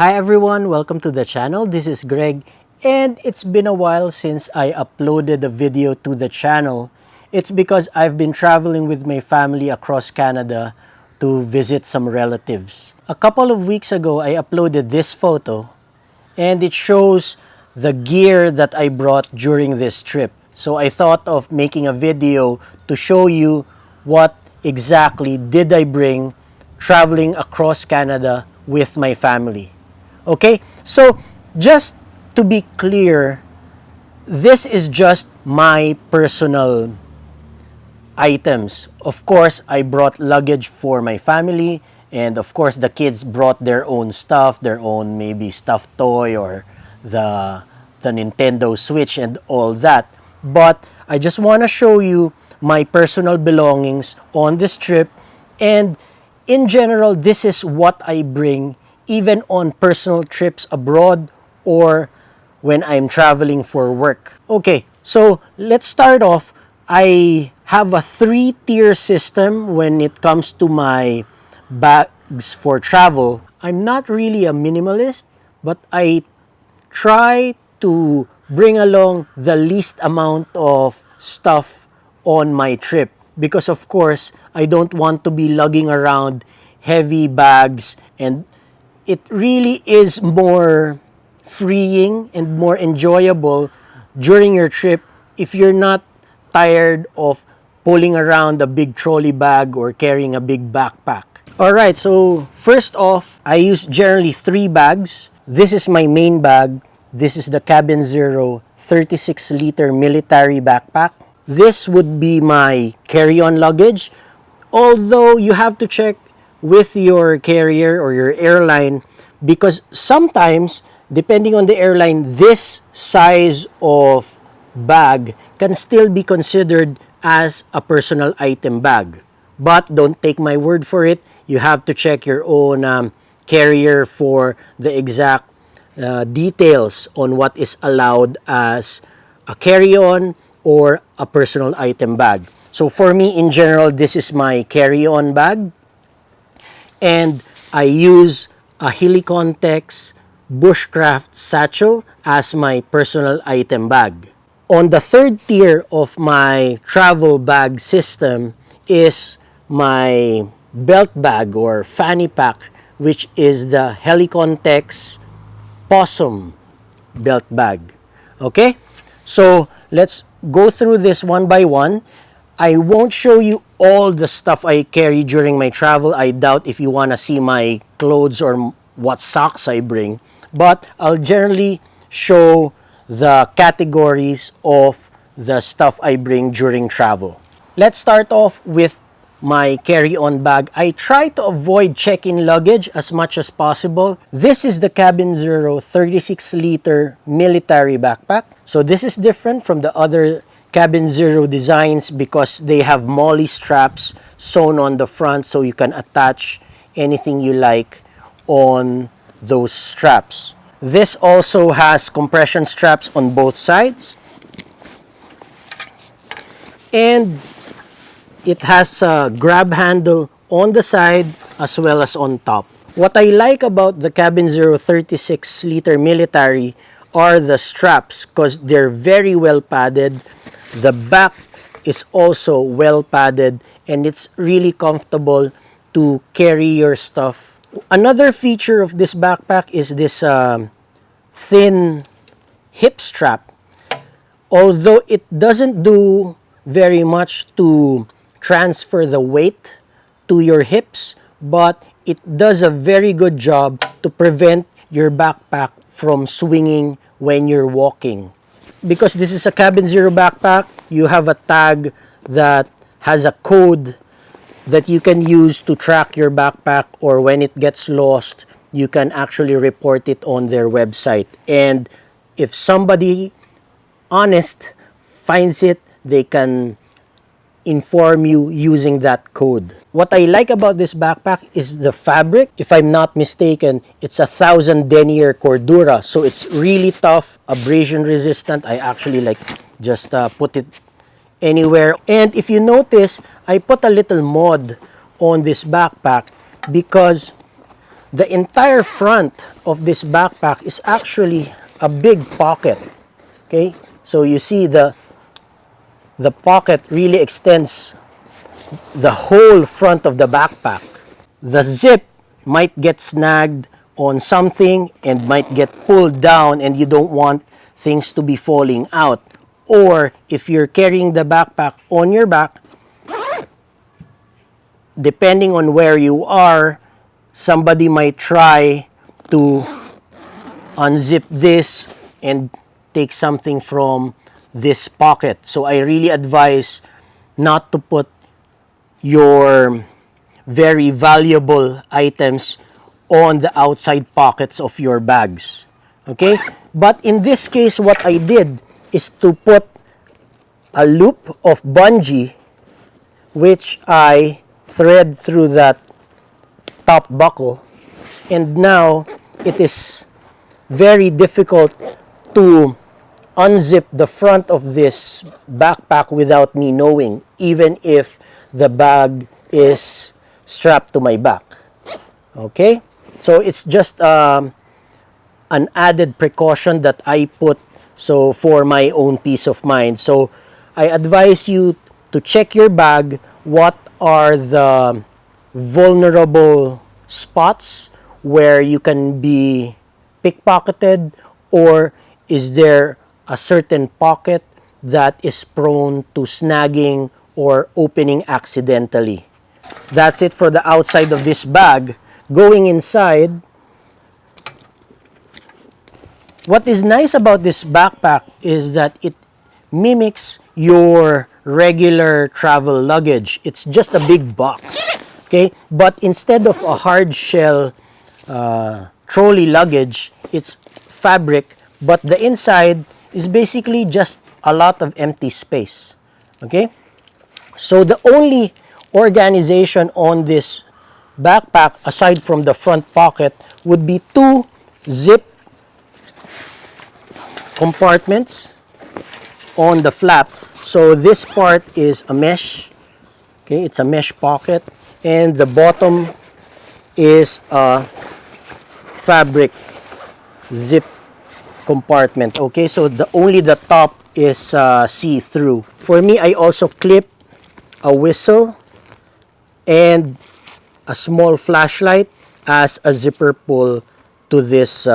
Hi everyone, welcome to the channel. This is Greg, and it's been a while since I uploaded a video to the channel. It's because I've been traveling with my family across Canada to visit some relatives. A couple of weeks ago, I uploaded this photo, and it shows the gear that I brought during this trip. So I thought of making a video to show you what exactly did I bring traveling across Canada with my family. Okay, so just to be clear, this is just my personal items. Of course, I brought luggage for my family, and of course, the kids brought their own stuff, their own maybe stuffed toy or the, the Nintendo Switch and all that. But I just want to show you my personal belongings on this trip, and in general, this is what I bring even on personal trips abroad or when I'm traveling for work. Okay, so let's start off. I have a 3-tier system when it comes to my bags for travel. I'm not really a minimalist, but I try to bring along the least amount of stuff on my trip because of course I don't want to be lugging around heavy bags, and it really is more freeing and more enjoyable during your trip if you're not tired of pulling around a big trolley bag or carrying a big backpack. Alright, so first off, I use generally 3 bags. This is my main bag. This is the Cabin Zero 36-liter military backpack. This would be my carry-on luggage. Although you have to check with your carrier or your airline because sometimes, depending on the airline, this size of bag can still be considered as a personal item bag. But don't take my word for it. You have to check your own carrier for the exact details on what is allowed as a carry-on or a personal item bag. So for me, in general, this is my carry-on bag. And I use a Helicontex bushcraft satchel as my personal item bag. On the 3rd tier of my travel bag system is my belt bag or fanny pack, which is the Helicontex possum belt bag. Okay, so let's go through this one by one. I won't show you all the stuff I carry during my travel. I doubt if you want to see my clothes or what socks I bring, but I'll generally show the categories of the stuff I bring during travel. Let's start off with my carry-on bag. I try to avoid check-in luggage as much as possible. This is the Cabin Zero 36-liter military backpack. So this is different from the other Cabin Zero designs because they have MOLLE straps sewn on the front so you can attach anything you like on those straps. This also has compression straps on both sides, and it has a grab handle on the side as well as on top. What I like about the Cabin Zero 36-liter military are the straps because they're very well padded. The back is also well padded and it's really comfortable to carry your stuff. Another feature of this backpack is this thin hip strap. Although it doesn't do very much to transfer the weight to your hips, but it does a very good job to prevent your backpack from swinging when you're walking. Because this is a Cabin Zero backpack, you have a tag that has a code that you can use to track your backpack, or when it gets lost, you can actually report it on their website. And if somebody honest finds it, they can inform you using that code. What I like about this backpack is the fabric. If I'm not mistaken, it's 1,000 denier cordura, so it's really tough, abrasion resistant. I actually just put it anywhere. And if you notice, I put a little mod on this backpack because the entire front of this backpack is actually a big pocket. Okay, so you see the pocket really extends the whole front of the backpack. The zip might get snagged on something and might get pulled down, and you don't want things to be falling out. Or if you're carrying the backpack on your back, depending on where you are, somebody might try to unzip this and take something from this pocket. So I really advise not to put your very valuable items on the outside pockets of your bags. Okay? But in this case, what I did is to put a loop of bungee, which I thread through that top buckle, and now it is very difficult to unzip the front of this backpack without me knowing, even if the bag is strapped to my back. Okay, so it's just an added precaution that I put so for my own peace of mind. So I advise you to check your bag. What are the vulnerable spots where you can be pickpocketed, or is there a certain pocket that is prone to snagging or opening accidentally? That's it for the outside of this bag. Going inside, what is nice about this backpack is that it mimics your regular travel luggage. It's just a big box, okay? But instead of a hard shell trolley luggage, it's fabric, but the inside is basically just a lot of empty space, okay? So the only organization on this backpack, aside from the front pocket, would be two zip compartments on the flap. So this part is a mesh, okay, it's a mesh pocket, and the bottom is a fabric zip compartment. Okay, so only the top is see-through. For me, I also clip a whistle and a small flashlight as a zipper pull to this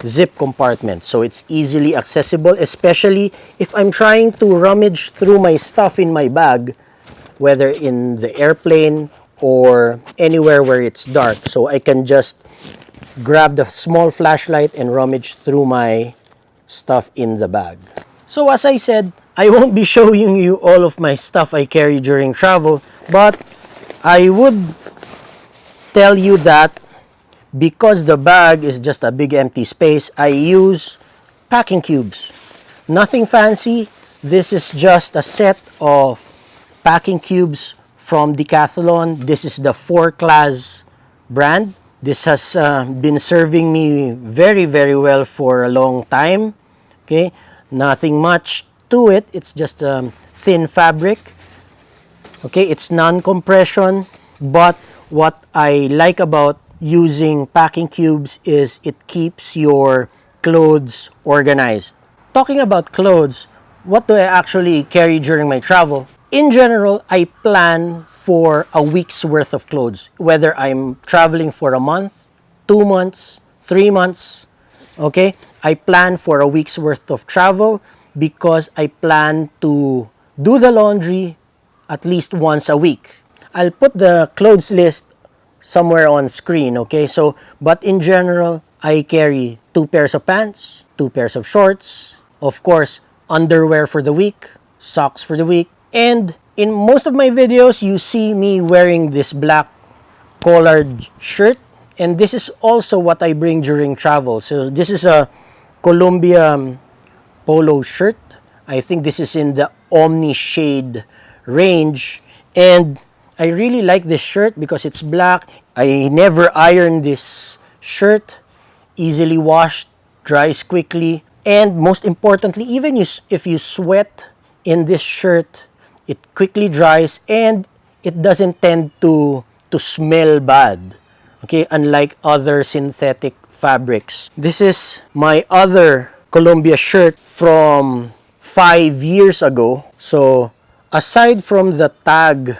zip compartment, so it's easily accessible, especially if I'm trying to rummage through my stuff in my bag, whether in the airplane or anywhere where it's dark. So I can just grab the small flashlight and rummage through my stuff in the bag. So as I said, I won't be showing you all of my stuff I carry during travel, but I would tell you that because the bag is just a big empty space, I use packing cubes. Nothing fancy. This is just a set of packing cubes from Decathlon. This is the 4-class brand. This has been serving me very, very well for a long time. Okay, nothing much to it. It's just thin fabric. Okay, it's non-compression, but what I like about using packing cubes is it keeps your clothes organized. Talking about clothes, what do I actually carry during my travel? In general, I plan for a week's worth of clothes, whether I'm traveling for a month, 2 months, 3 months. Okay, I plan for a week's worth of travel because I plan to do the laundry at least once a week. I'll put the clothes list somewhere on screen, okay? So, but in general, I carry 2 pairs of pants, 2 pairs of shorts, of course, underwear for the week, socks for the week, and in most of my videos, you see me wearing this black collared shirt, and this is also what I bring during travel. So this is a Columbia polo shirt. I think this is in the Omni shade range, and I really like this shirt because it's black. I never iron this shirt, easily washed, dries quickly, and most importantly, even if you sweat in this shirt, it quickly dries and it doesn't tend to smell bad. Okay, unlike other synthetic fabrics. This is my other Columbia shirt from 5 years ago. So aside from the tag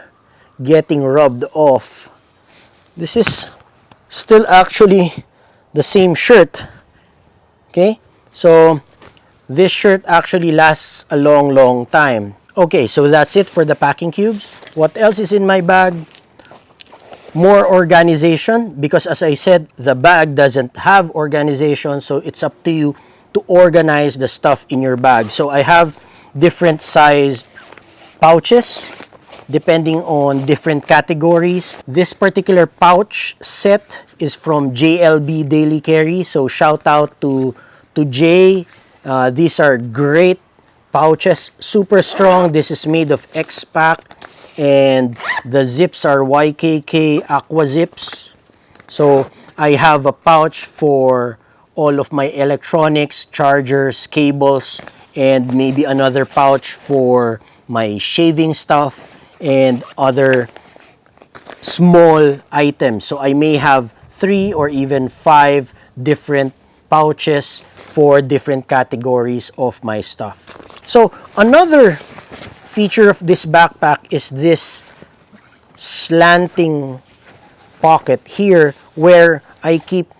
getting rubbed off, this is still actually the same shirt. Okay, so this shirt actually lasts a long time. Okay, so that's it for the packing cubes. What else is in my bag? More organization, because as I said, the bag doesn't have organization, so it's up to you to organize the stuff in your bag. So I have different sized pouches depending on different categories. This particular pouch set is from JLB Daily Carry, so shout out to Jay. These are great pouches, super strong. This is made of X-Pac, and the zips are YKK Aqua Zips. So I have a pouch for all of my electronics, chargers, cables, and maybe another pouch for my shaving stuff and other small items. So I may have 3 or even 5 different pouches for different categories of my stuff. So another feature of this backpack is this slanting pocket here where I keep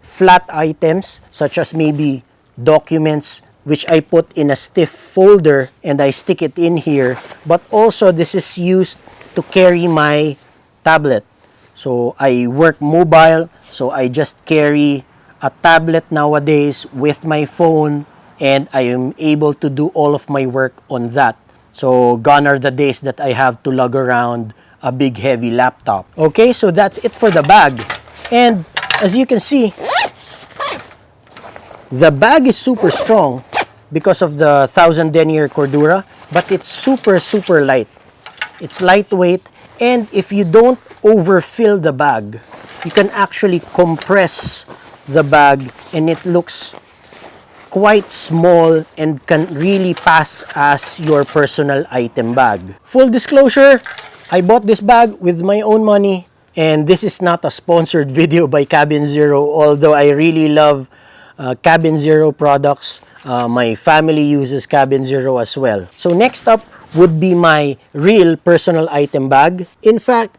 flat items such as maybe documents, which I put in a stiff folder and I stick it in here. But also this is used to carry my tablet. So I work mobile, so I just carry a tablet nowadays with my phone, and I am able to do all of my work on that. So gone are the days that I have to lug around a big heavy laptop. Okay, so that's it for the bag. And as you can see, the bag is super strong because of the 1000 denier cordura, but it's super light. It's lightweight, and if you don't overfill the bag, you can actually compress the bag and it looks quite small and can really pass as your personal item bag. Full disclosure, I bought this bag with my own money, and this is not a sponsored video by Cabin Zero, although I really love Cabin Zero products. My family uses Cabin Zero as well. So next up would be my real personal item bag. In fact,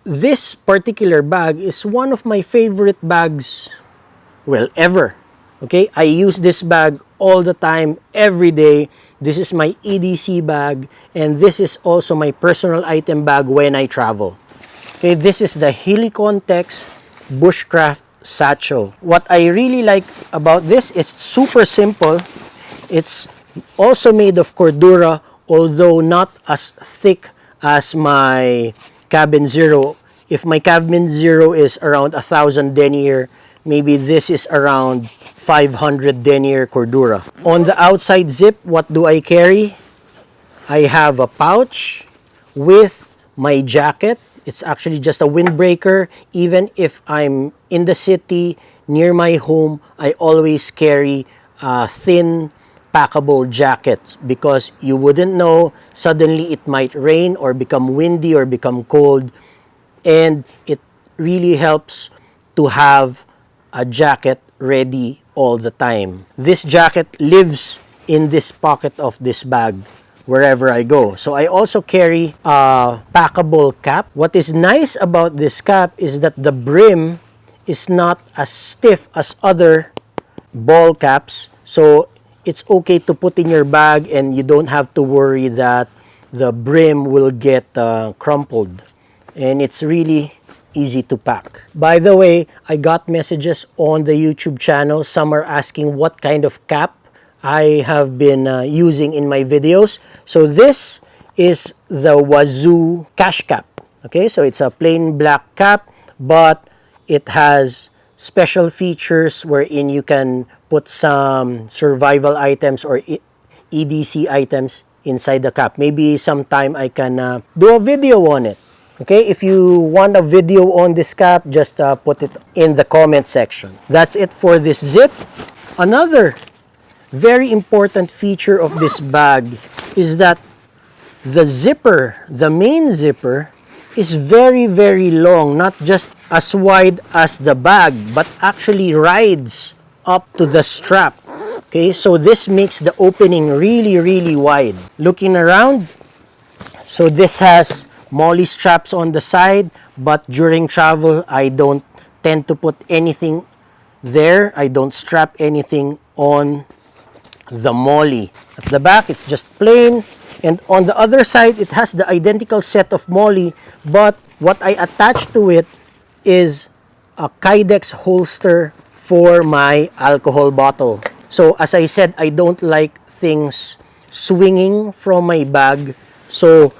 this particular bag is one of my favorite bags, well, ever. Okay, I use this bag all the time, every day. This is my EDC bag, and this is also my personal item bag when I travel. Okay, this is the Helicon Tex Bushcraft Satchel. What I really like about this is super simple. It's also made of cordura, although not as thick as my Cabin Zero. If my Cabin Zero is around 1000 denier, maybe this is around 500 denier cordura. On the outside zip, what do I carry? I have a pouch with my jacket. It's actually just a windbreaker. Even if I'm in the city near my home, I always carry a thin packable jacket because you wouldn't know, suddenly it might rain or become windy or become cold, and it really helps to have a jacket ready all the time. This jacket lives in this pocket of this bag wherever I go. So I also carry a packable cap. What is nice about this cap is that the brim is not as stiff as other ball caps. So it's okay to put in your bag and you don't have to worry that the brim will get crumpled. And it's really easy to pack. By the way, I got messages on the YouTube channel. Some are asking what kind of cap I have been using in my videos. So this is the Wazoo Cash Cap. Okay, so it's a plain black cap, but it has special features wherein you can put some survival items or EDC items inside the cap. Maybe sometime I can do a video on it. Okay, if you want a video on this cap, just put it in the comment section. That's it for this zip. Another very important feature of this bag is that the zipper, the main zipper, is very, very long, not just as wide as the bag, but actually rides up to the strap. Okay, so this makes the opening really, really wide. Looking around, so this has molly straps on the side, but during travel, I don't tend to put anything there. I don't strap anything on the molly. At the back, it's just plain. And on the other side, it has the identical set of molly, but what I attach to it is a Kydex holster for my alcohol bottle. So as I said, I don't like things swinging from my bag. So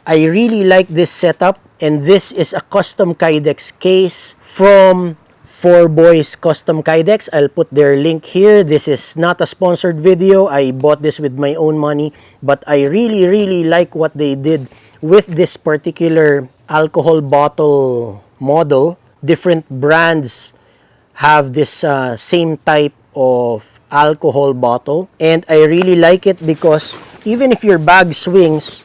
I really like this setup, and this is a custom Kydex case from 4Boys Custom Kydex. I'll put their link here. This is not a sponsored video. I bought this with my own money, but I really, really like what they did with this particular alcohol bottle model. Different brands have this same type of alcohol bottle, and I really like it because even if your bag swings,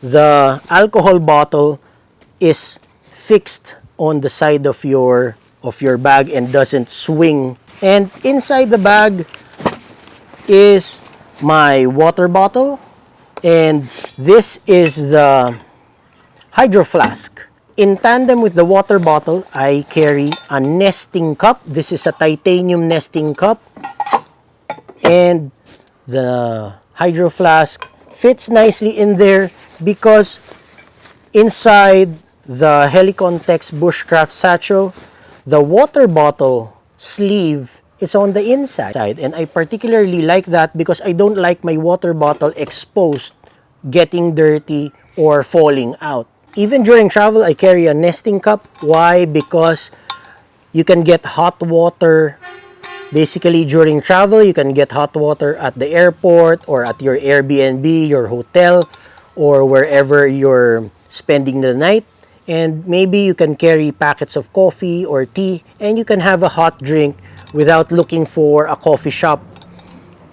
the alcohol bottle is fixed on the side of your bag and doesn't swing. And inside the bag is my water bottle, and this is the hydro flask. In tandem with the water bottle, I carry a nesting cup. This is a titanium nesting cup, and the hydro flask fits nicely in there because inside the Helicontex bushcraft satchel, the water bottle sleeve is on the inside. And I particularly like that because I don't like my water bottle exposed, getting dirty, or falling out. Even during travel, I carry a nesting cup. Why? Because you can get hot water. Basically, during travel, you can get hot water at the airport or at your Airbnb, your hotel, or wherever you're spending the night. And maybe you can carry packets of coffee or tea, and you can have a hot drink without looking for a coffee shop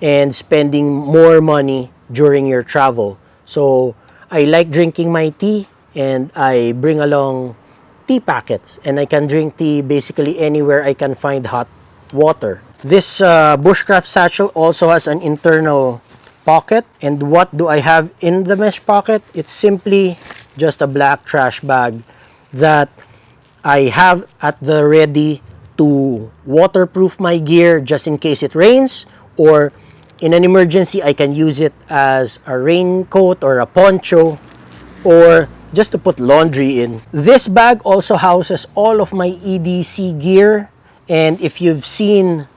and spending more money during your travel. So I like drinking my tea, and I bring along tea packets, and I can drink tea basically anywhere I can find hot water. This bushcraft satchel also has an internal pocket. And what do I have in the mesh pocket? It's simply just a black trash bag that I have at the ready to waterproof my gear just in case it rains, or in an emergency I can use it as a raincoat or a poncho, or just to put laundry in. This bag also houses all of my EDC gear, and if you've seen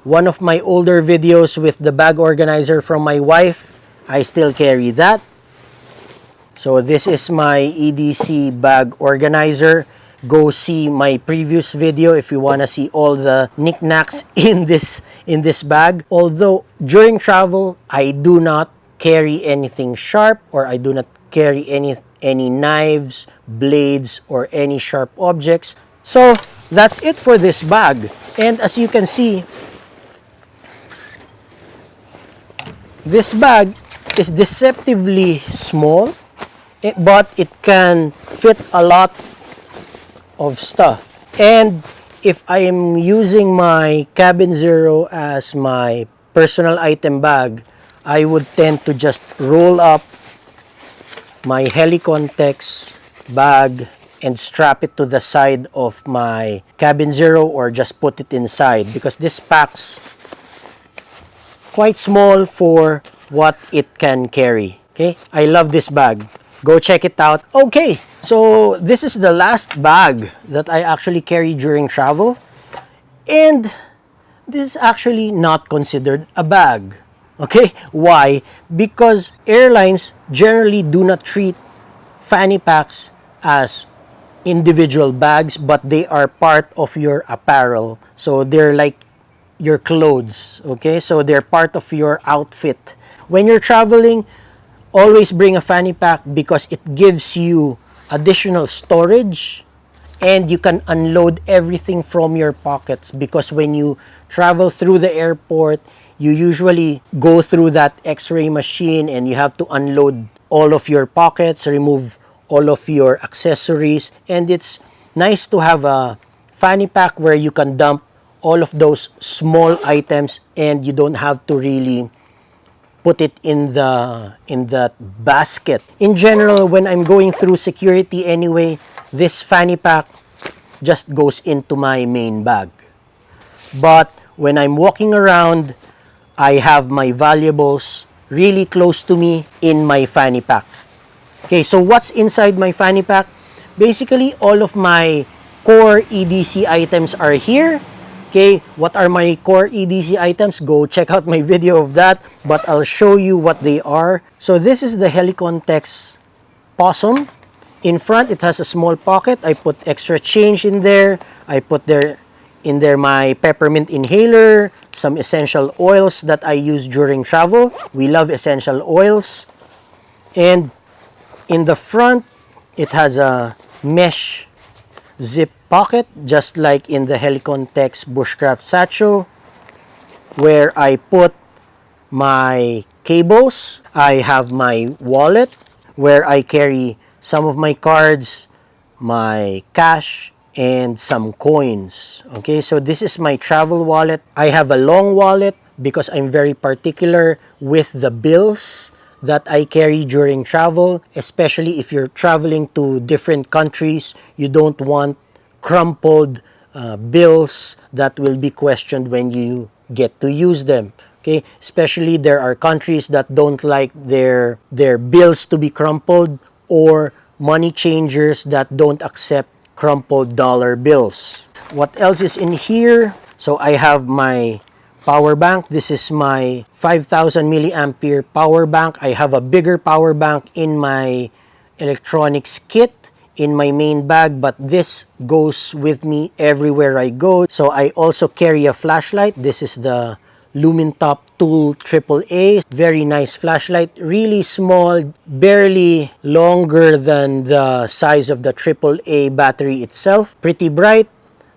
one of my older videos with the bag organizer from my wife, I still carry that. So this is my EDC bag organizer. Go see my previous video if you want to see all the knickknacks in this bag. Although during travel, I do not carry anything sharp, or I do not carry any knives, blades, or any sharp objects. So that's it for this bag. And as you can see, this bag is deceptively small, but it can fit a lot of stuff. And if I am using my Cabin Zero as my personal item bag, I would tend to just roll up my Helicontex bag and strap it to the side of my Cabin Zero, or just put it inside, because this packs quite small for what it can carry. Okay, I love this bag. Go check it out. Okay, so this is the last bag that I actually carry during travel, and this is actually not considered a bag. Okay, why? Because airlines generally do not treat fanny packs as individual bags, but they are part of your apparel. So they're like your clothes, okay? So they're part of your outfit. When you're traveling, always bring a fanny pack because it gives you additional storage, and you can unload everything from your pockets, because when you travel through the airport, you usually go through that x-ray machine and you have to unload all of your pockets, remove all of your accessories, and it's nice to have a fanny pack where you can dump all of those small items and you don't have to really put it in that basket. In general, when I'm going through security anyway, this fanny pack just goes into my main bag. But when I'm walking around, I have my valuables really close to me in my fanny pack. Okay, so what's inside my fanny pack? Basically, all of my core EDC items are here. Okay, what are my core EDC items? Go check out my video of that, but I'll show you what they are. So this is the Helicontex Possum. In front, it has a small pocket. I put extra change in there. I put in there my peppermint inhaler, some essential oils that I use during travel. We love essential oils. And in the front, it has a mesh zip pocket, just like in the Helicontex Bushcraft Satchel, where I put my cables. I have my wallet, where I carry some of my cards, my cash, and some coins. Okay, so this is my travel wallet. I have a long wallet because I'm very particular with the bills that I carry during travel, especially if you're traveling to different countries. You don't want crumpled bills that will be questioned when you get to use them. Okay, especially there are countries that don't like their bills to be crumpled, or money changers that don't accept crumpled dollar bills. What else is in here? So I have my power bank. This is my 5,000 milliampere power bank. I have a bigger power bank in my electronics kit in my main bag, but this goes with me everywhere I go. So I also carry a flashlight. This is the Lumintop Tool AAA. Very nice flashlight, really small, barely longer than the size of the AAA battery itself. Pretty bright.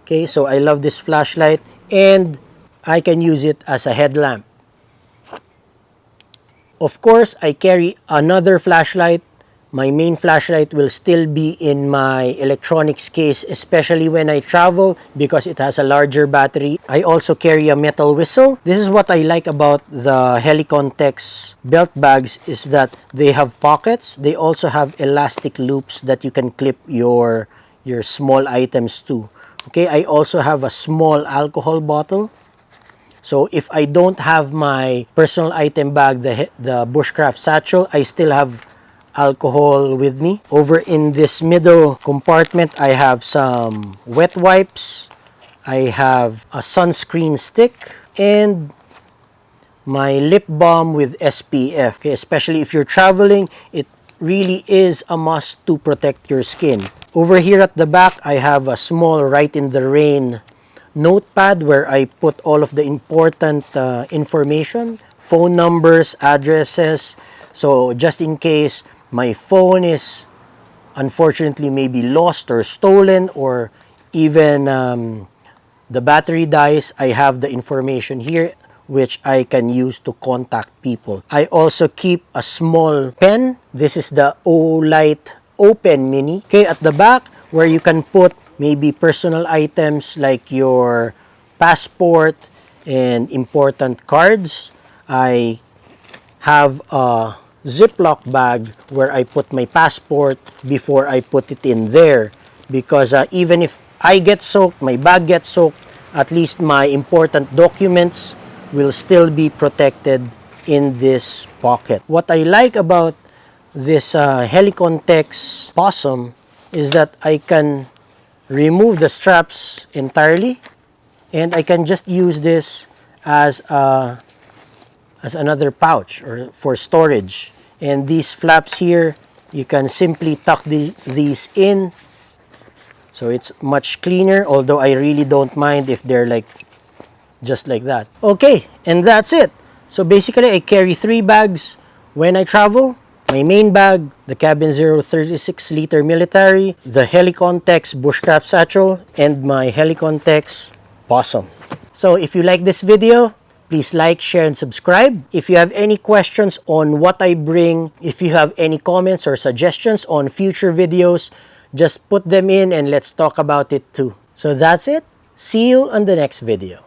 Okay, so I love this flashlight, and I can use it as a headlamp. Of course, I carry another flashlight. My main flashlight will still be in my electronics case, especially when I travel, because it has a larger battery. I also carry a metal whistle. This is what I like about the Helicontex belt bags, is that they have pockets. They also have elastic loops that you can clip your small items to. Okay, I also have a small alcohol bottle. So if I don't have my personal item bag, the Bushcraft Satchel, I still have alcohol with me. Over in this middle compartment, I have some wet wipes. I have a sunscreen stick and my lip balm with SPF. Okay, especially if you're traveling, it really is a must to protect your skin. Over here at the back, I have a small Write in the Rain notepad where I put all of the important information, phone numbers, addresses. So just in case my phone is unfortunately maybe lost or stolen, or even the battery dies, I have the information here which I can use to contact people. I also keep a small pen. This is the Olight Open Mini. Okay, at the back where you can put maybe personal items like your passport and important cards. I have a Ziploc bag where I put my passport before I put it in there, because even if I get soaked, my bag gets soaked, at least my important documents will still be protected in this pocket. What I like about this Helicontex Possum is that I can remove the straps entirely, and I can just use this as another pouch or for storage. And these flaps here, you can simply tuck these in, so it's much cleaner, although I really don't mind if they're like just like that. Okay, and that's it. So basically I carry 3 bags when I travel. My main bag, the Cabin Zero 36-liter military, the Helicontex Bushcraft Satchel, and my Helicontex Possum. So if you like this video, Please like, share, and subscribe. If you have any questions on what I bring, if you have any comments or suggestions on future videos, just put them in and let's talk about it too. So that's it. See you on the next video.